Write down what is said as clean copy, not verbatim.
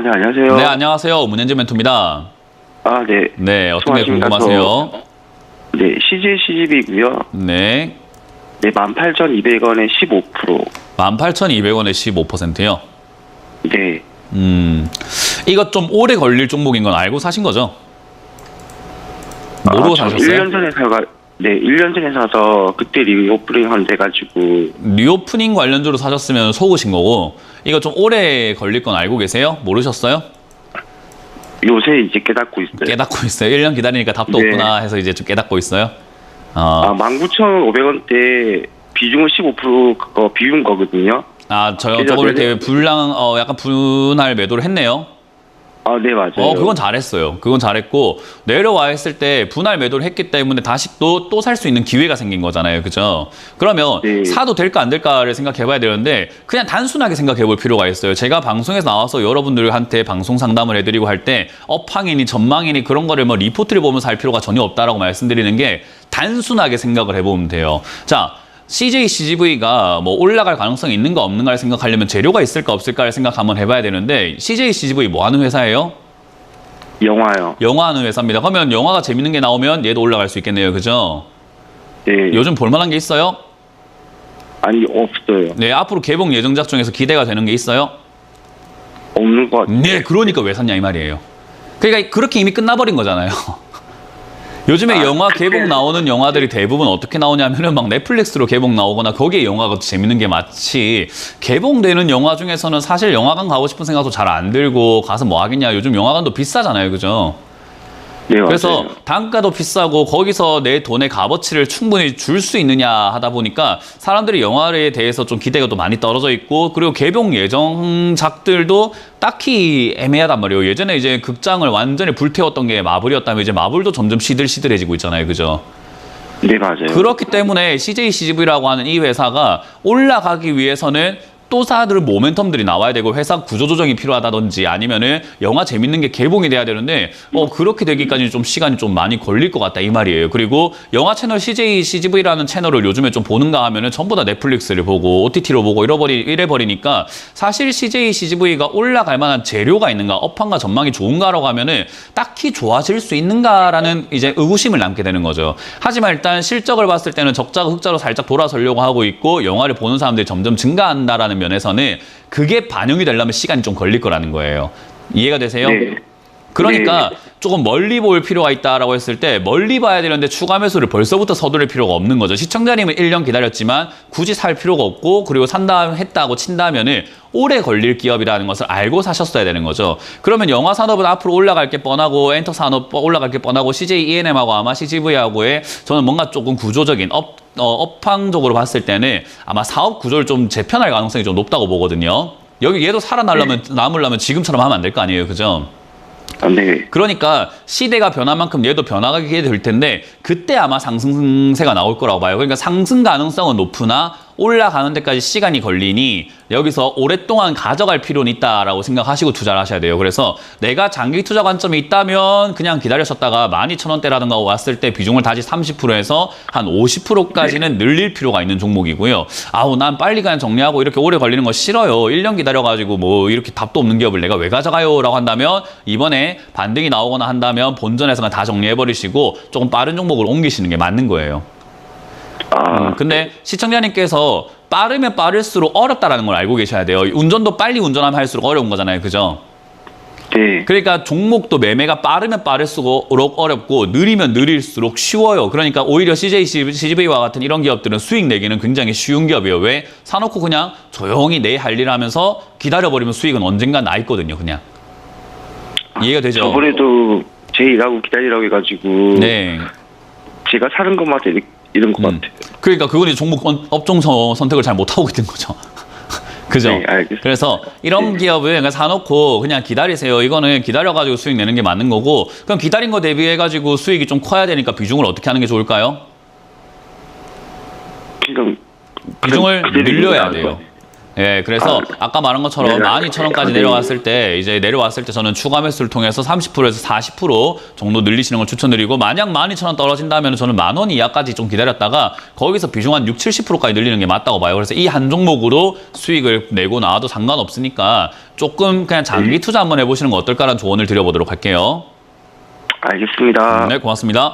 네, 안녕하세요. 네, 안녕하세요. 문현재 멘토입니다. 네. 네, 어떤 게 수고하십니다. 궁금하세요? 네, CJ CGV고요. 네, 네, 18,200원에 15%. 18,200원에 15%요. 네. 이거 좀 오래 걸릴 종목인 건 알고 사신 거죠? 뭐로 저 사셨어요? 1년 전에 네, 1년 전에 사서 그때 리오프닝 한 돼가지고. 리오프닝 관련주로 사셨으면 속으신 거고, 이거 좀 오래 걸릴 건 알고 계세요? 모르셨어요? 요새 이제 깨닫고 있어요. 깨닫고 있어요. 1년 기다리니까 답도 네. 없구나 해서 이제 좀 깨닫고 있어요. 19,500원대 비중은 15% 그거 비운 거거든요. 조금 이렇게 약간 분할 매도를 했네요. 네, 맞아요. 그건 잘했어요. 그건 잘했고, 내려와 있을 때 분할 매도를 했기 때문에 다시 또 살 수 있는 기회가 생긴 거잖아요. 그죠? 그러면 네. 사도 될까 안 될까를 생각해 봐야 되는데, 그냥 단순하게 생각해 볼 필요가 있어요. 제가 방송에서 나와서 여러분들한테 방송 상담을 해드리고 할 때, 업황이니 전망이니 그런 거를 뭐 리포트를 보면서 할 필요가 전혀 없다라고 말씀드리는 게 단순하게 생각을 해보면 돼요. 자, CJ CGV가 뭐 올라갈 가능성이 있는가 없는가를 생각하려면 재료가 있을까 없을까를 생각 한번 해봐야 되는데, CJ CGV 뭐 하는 회사예요? 영화요. 영화 하는 회사입니다. 그러면 영화가 재밌는 게 나오면 얘도 올라갈 수 있겠네요. 그죠? 네. 요즘 볼만한 게 있어요? 아니, 없어요. 네, 앞으로 개봉 예정작 중에서 기대가 되는 게 있어요? 없는 것 같아요. 네, 그러니까 왜 샀냐 이 말이에요. 그러니까 그렇게 이미 끝나버린 거잖아요. 요즘에 영화 개봉 나오는 영화들이 대부분 어떻게 나오냐면은 막 넷플릭스로 개봉 나오거나 거기에 영화가 재밌는 게 맞지, 개봉되는 영화 중에서는 사실 영화관 가고 싶은 생각도 잘 안 들고 가서 뭐 하겠냐. 요즘 영화관도 비싸잖아요. 그죠? 네, 맞아요. 그래서 단가도 비싸고 거기서 내 돈의 값어치를 충분히 줄 수 있느냐 하다 보니까 사람들이 영화에 대해서 좀 기대가 또 많이 떨어져 있고, 그리고 개봉 예정작들도 딱히 애매하단 말이에요. 예전에 이제 극장을 완전히 불태웠던 게 마블이었다면 이제 마블도 점점 시들시들해지고 있잖아요. 그죠? 네, 맞아요. 그렇기 때문에 CJ CGV라고 하는 이 회사가 올라가기 위해서는 또 사들 모멘텀들이 나와야 되고 회사 구조조정이 필요하다든지 아니면은 영화 재밌는 게 개봉이 돼야 되는데 그렇게 되기까지 좀 시간이 좀 많이 걸릴 것 같다 이 말이에요. 그리고 영화 채널 CJ CGV라는 채널을 요즘에 좀 보는가 하면은 전부 다 넷플릭스를 보고 OTT로 보고 이래 버리니까 사실 CJ CGV가 올라갈 만한 재료가 있는가, 업황과 전망이 좋은가라고 하면은 딱히 좋아질 수 있는가라는 이제 의구심을 남게 되는 거죠. 하지만 일단 실적을 봤을 때는 적자가 흑자로 살짝 돌아서려고 하고 있고, 영화를 보는 사람들이 점점 증가한다라는 면에서는 그게 반영이 되려면 시간이 좀 걸릴 거라는 거예요. 이해가 되세요? 네. 그러니까 네. 조금 멀리 볼 필요가 있다라고 했을 때 멀리 봐야 되는데 추가 매수를 벌써부터 서두를 필요가 없는 거죠. 시청자님은 1년 기다렸지만 굳이 살 필요가 없고, 그리고 했다고 친다면은 오래 걸릴 기업이라는 것을 알고 사셨어야 되는 거죠. 그러면 영화 산업은 앞으로 올라갈 게 뻔하고, 엔터 산업 올라갈 게 뻔하고, CJ ENM하고 아마 CGV하고의 저는 뭔가 조금 구조적인 업황적으로 봤을 때는 아마 사업 구조를 좀 재편할 가능성이 좀 높다고 보거든요. 얘도 남으려면 지금처럼 하면 안 될 거 아니에요. 그죠? 네. 그러니까 시대가 변한 만큼 얘도 변화하게 될 텐데 그때 아마 상승세가 나올 거라고 봐요. 그러니까 상승 가능성은 높으나 올라가는 데까지 시간이 걸리니 여기서 오랫동안 가져갈 필요는 있다라고 생각하시고 투자를 하셔야 돼요. 그래서 내가 장기 투자 관점이 있다면 그냥 기다리셨다가 12,000원대라든가 왔을 때 비중을 다시 30%에서 한 50%까지는 늘릴 필요가 있는 종목이고요. 난 빨리 그냥 정리하고 이렇게 오래 걸리는 거 싫어요. 1년 기다려가지고 뭐 이렇게 답도 없는 기업을 내가 왜 가져가요? 라고 한다면 이번에 반등이 나오거나 한다면 본전에서 다 정리해버리시고 조금 빠른 종목을 옮기시는 게 맞는 거예요. 근데 시청자님께서 빠르면 빠를수록 어렵다라는 걸 알고 계셔야 돼요. 운전도 빨리 운전하면 할수록 어려운 거잖아요. 그죠? 네. 그러니까 종목도 매매가 빠르면 빠를수록 어렵고 느리면 느릴수록 쉬워요. 그러니까 오히려 CJ CGV와 같은 이런 기업들은 수익 내기는 굉장히 쉬운 기업이에요. 왜? 사놓고 그냥 조용히 내 할 일 하면서 기다려버리면 수익은 언젠가 나 있거든요. 그냥. 이해가 되죠? 저번에도 제 일하고 기다리라고 해가지고 네. 제가 사는 것마다 이런 것 같아요. 그러니까 그건 이제 종목 업종 선택을 잘 못하고 있는 거죠. 그죠? 네, 알겠습니다. 그래서 이런 기업을 그냥 사놓고 그냥 기다리세요. 이거는 기다려가지고 수익 내는 게 맞는 거고, 그럼 기다린 거 대비해가지고 수익이 좀 커야 되니까 비중을 어떻게 하는 게 좋을까요? 지금 비중을 늘려야 돼요. 예, 그래서 아까 말한 것처럼 네, 12,000원까지 네. 내려왔을 때 이제 내려왔을 때 저는 추가 매수를 통해서 30%에서 40% 정도 늘리시는 걸 추천드리고 만약 12,000원 떨어진다면 저는 10,000원 이하까지 좀 기다렸다가 거기서 비중 한 60~70%까지 늘리는 게 맞다고 봐요. 그래서 이 한 종목으로 수익을 내고 나와도 상관없으니까 조금 그냥 장기 투자 한번 해보시는 거 어떨까라는 조언을 드려보도록 할게요. 알겠습니다. 네, 고맙습니다.